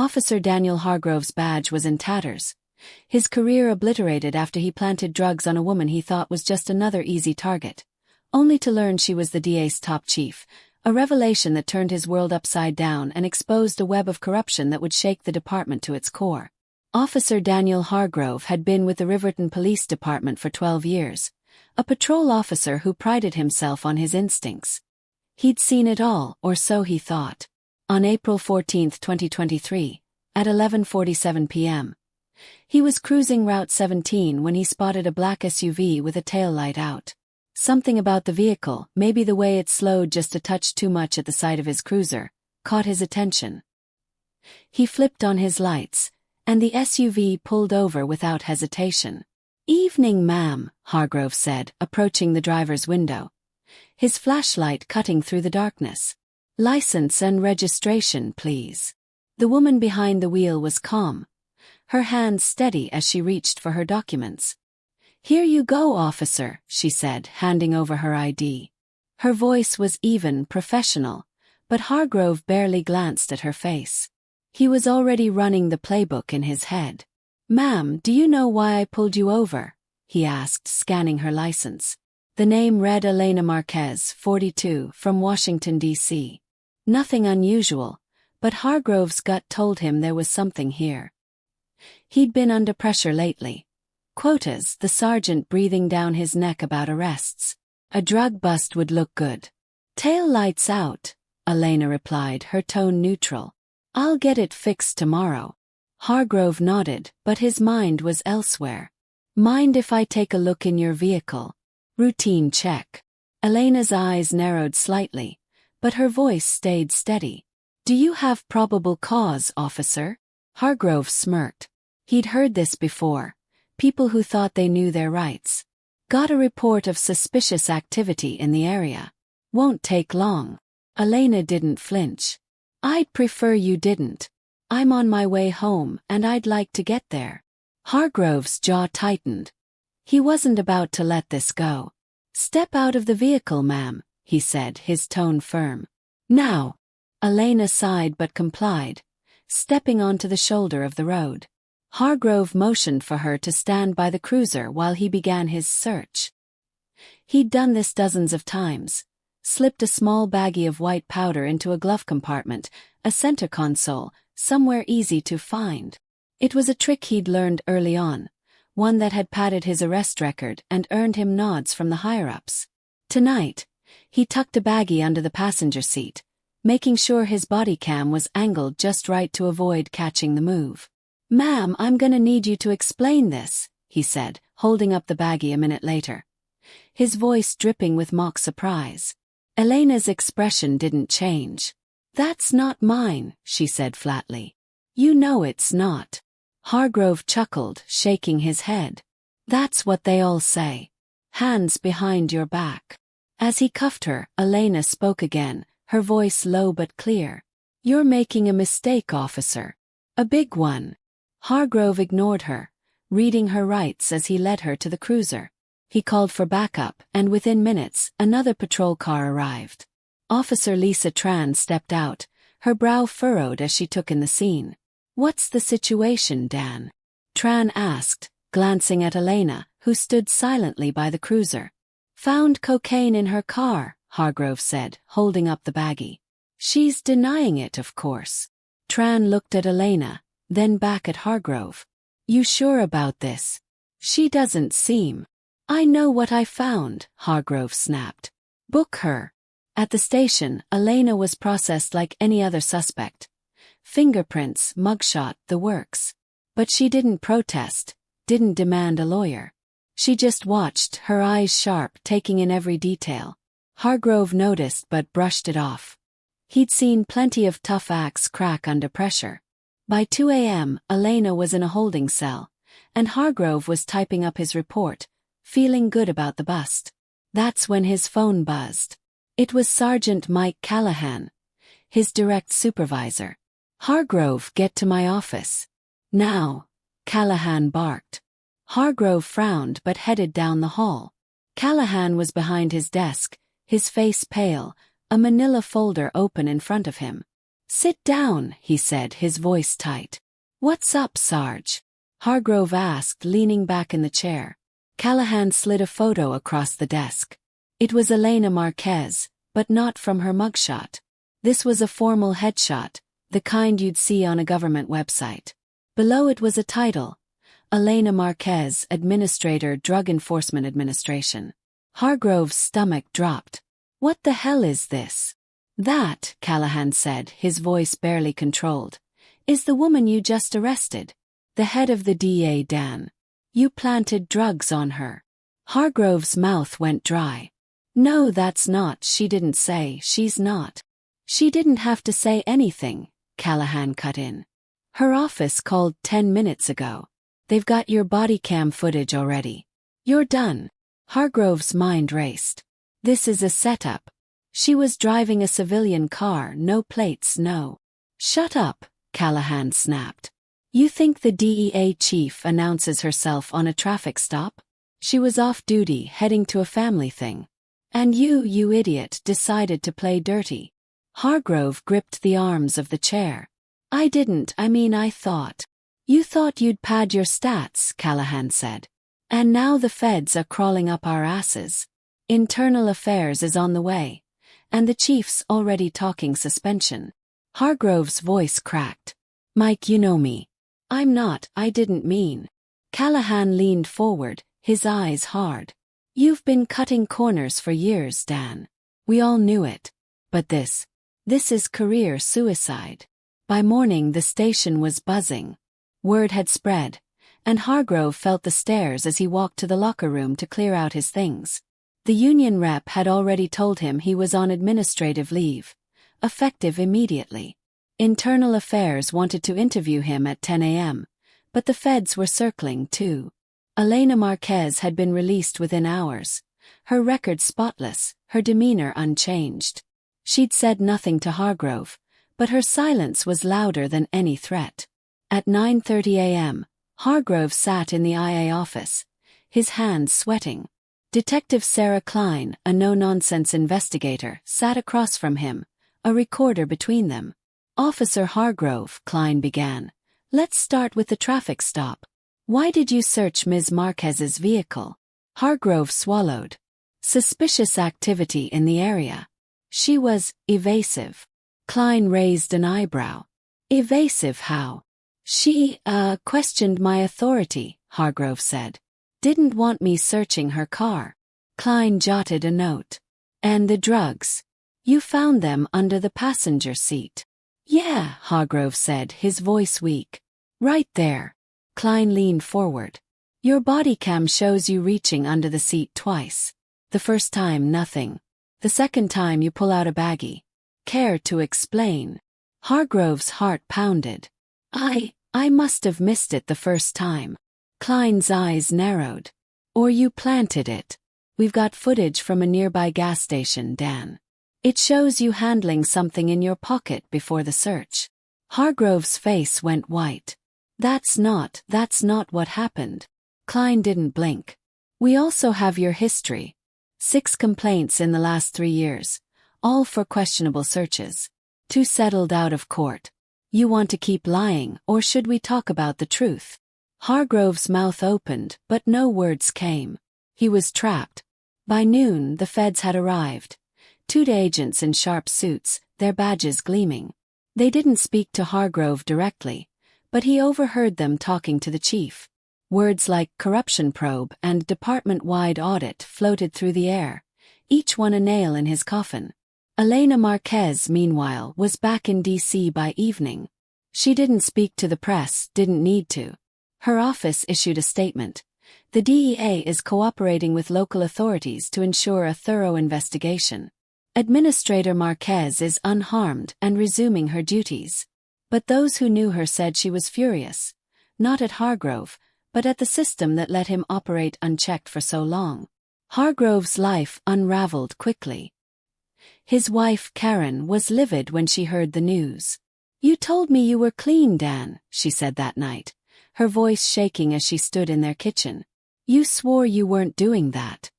Officer Daniel Hargrove's badge was in tatters. His career obliterated after he planted drugs on a woman he thought was just another easy target. Only to learn she was the DEA's top chief, a revelation that turned his world upside down and exposed a web of corruption that would shake the department to its core. Officer Daniel Hargrove had been with the Riverton Police Department for 12 years, a patrol officer who prided himself on his instincts. He'd seen it all, or so he thought. On April 14, 2023, at 11:47 p.m., he was cruising Route 17 when he spotted a black SUV with a taillight out. Something about the vehicle, maybe the way it slowed just a touch too much at the sight of his cruiser, caught his attention. He flipped on his lights, and the SUV pulled over without hesitation. "Evening, ma'am," Hargrove said, approaching the driver's window, his flashlight cutting through the darkness. "License and registration, please." The woman behind the wheel was calm, her hands steady as she reached for her documents. "Here you go, officer," she said, handing over her ID. Her voice was even, professional, but Hargrove barely glanced at her face. He was already running the playbook in his head. "Ma'am, do you know why I pulled you over?" he asked, scanning her license. The name read Elena Marquez, 42, from Washington, D.C. Nothing unusual, but Hargrove's gut told him there was something here. He'd been under pressure lately. Quotas, the sergeant breathing down his neck about arrests. A drug bust would look good. "Tail lights out," Elena replied, her tone neutral. "I'll get it fixed tomorrow." Hargrove nodded, but his mind was elsewhere. "Mind if I take a look in your vehicle?" Routine check. Elena's eyes narrowed slightly, but her voice stayed steady. "Do you have probable cause, officer?" Hargrove smirked. He'd heard this before. People who thought they knew their rights. "Got a report of suspicious activity in the area. Won't take long." Elena didn't flinch. "I'd prefer you didn't. I'm on my way home and I'd like to get there." Hargrove's jaw tightened. He wasn't about to let this go. "Step out of the vehicle, ma'am," he said, his tone firm. "Now." Elena sighed but complied, stepping onto the shoulder of the road. Hargrove motioned for her to stand by the cruiser while he began his search. He'd done this dozens of times. Slipped a small baggie of white powder into a glove compartment, a center console, somewhere easy to find. It was a trick he'd learned early on, one that had padded his arrest record and earned him nods from the higher-ups. Tonight, he tucked a baggie under the passenger seat, making sure his body cam was angled just right to avoid catching the move. "Ma'am, I'm gonna need you to explain this," he said, holding up the baggie a minute later, his voice dripping with mock surprise. Elena's expression didn't change. "That's not mine," she said flatly. "You know it's not." Hargrove chuckled, shaking his head. "That's what they all say. Hands behind your back." As he cuffed her, Elena spoke again, her voice low but clear. "You're making a mistake, officer. A big one." Hargrove ignored her, reading her rights as he led her to the cruiser. He called for backup, and within minutes, another patrol car arrived. Officer Lisa Tran stepped out, her brow furrowed as she took in the scene. "What's the situation, Dan?" Tran asked, glancing at Elena, who stood silently by the cruiser. "Found cocaine in her car," Hargrove said, holding up the baggie. "She's denying it, of course." Tran looked at Elena, then back at Hargrove. "You sure about this? She doesn't seem." "I know what I found," Hargrove snapped. "Book her." At the station, Elena was processed like any other suspect. Fingerprints, mugshot, the works. But she didn't protest, didn't demand a lawyer. She just watched, her eyes sharp, taking in every detail. Hargrove noticed but brushed it off. He'd seen plenty of tough acts crack under pressure. By 2 a.m., Elena was in a holding cell, and Hargrove was typing up his report, feeling good about the bust. That's when his phone buzzed. It was Sergeant Mike Callahan, his direct supervisor. "Hargrove, get to my office." "Now," Callahan barked. Hargrove frowned but headed down the hall. Callahan was behind his desk, his face pale, a manila folder open in front of him. "Sit down," he said, his voice tight. "What's up, Sarge?" Hargrove asked, leaning back in the chair. Callahan slid a photo across the desk. It was Elena Marquez, but not from her mugshot. This was a formal headshot, the kind you'd see on a government website. Below it was a title: Elena Marquez, Administrator, Drug Enforcement Administration. Hargrove's stomach dropped. "What the hell is this?" "That," Callahan said, his voice barely controlled, "is the woman you just arrested. The head of the DEA, Dan. You planted drugs on her." Hargrove's mouth went dry. "No, that's not. She didn't say. She's not." "She didn't have to say anything," Callahan cut in. "Her office called 10 minutes ago. They've got your body cam footage already. You're done." Hargrove's mind raced. This is a setup. She was driving a civilian car, no plates, no. "Shut up," Callahan snapped. "You think the DEA chief announces herself on a traffic stop? She was off duty, heading to a family thing. And you idiot, decided to play dirty." Hargrove gripped the arms of the chair. I thought. "You thought you'd pad your stats," Callahan said. "And now the feds are crawling up our asses. Internal Affairs is on the way. And the chief's already talking suspension." Hargrove's voice cracked. "Mike, you know me. I didn't mean." Callahan leaned forward, his eyes hard. "You've been cutting corners for years, Dan. We all knew it. But this is career suicide." By morning the station was buzzing. Word had spread, and Hargrove felt the stares as he walked to the locker room to clear out his things. The union rep had already told him he was on administrative leave, effective immediately. Internal Affairs wanted to interview him at 10 a.m., but the feds were circling too. Elena Marquez had been released within hours, her record spotless, her demeanor unchanged. She'd said nothing to Hargrove, but her silence was louder than any threat. At 9:30 a.m., Hargrove sat in the IA office, his hands sweating. Detective Sarah Klein, a no-nonsense investigator, sat across from him, a recorder between them. "Officer Hargrove," Klein began, "let's start with the traffic stop. Why did you search Ms. Marquez's vehicle?" Hargrove swallowed. "Suspicious activity in the area. She was evasive." Klein raised an eyebrow. "Evasive how?" She questioned my authority," Hargrove said. "Didn't want me searching her car." Klein jotted a note. "And the drugs? You found them under the passenger seat." "Yeah," Hargrove said, his voice weak. "Right there." Klein leaned forward. "Your body cam shows you reaching under the seat twice. The first time, nothing. The second time you pull out a baggie. Care to explain?" Hargrove's heart pounded. I must have missed it the first time." Klein's eyes narrowed. "Or you planted it. We've got footage from a nearby gas station, Dan. It shows you handling something in your pocket before the search." Hargrove's face went white. That's not what happened." Klein didn't blink. "We also have your history. 6 complaints in the last 3 years, all for questionable searches. 2 settled out of court. You want to keep lying, or should we talk about the truth?" Hargrove's mouth opened, but no words came. He was trapped. By noon, the feds had arrived. 2 agents in sharp suits, their badges gleaming. They didn't speak to Hargrove directly, but he overheard them talking to the chief. Words like corruption probe and department-wide audit floated through the air, each one a nail in his coffin. Elena Marquez, meanwhile, was back in D.C. by evening. She didn't speak to the press, didn't need to. Her office issued a statement. The DEA is cooperating with local authorities to ensure a thorough investigation. Administrator Marquez is unharmed and resuming her duties. But those who knew her said she was furious, not at Hargrove, but at the system that let him operate unchecked for so long. Hargrove's life unraveled quickly. His wife, Karen, was livid when she heard the news. "You told me you were clean, Dan," she said that night, her voice shaking as she stood in their kitchen. "You swore you weren't doing that."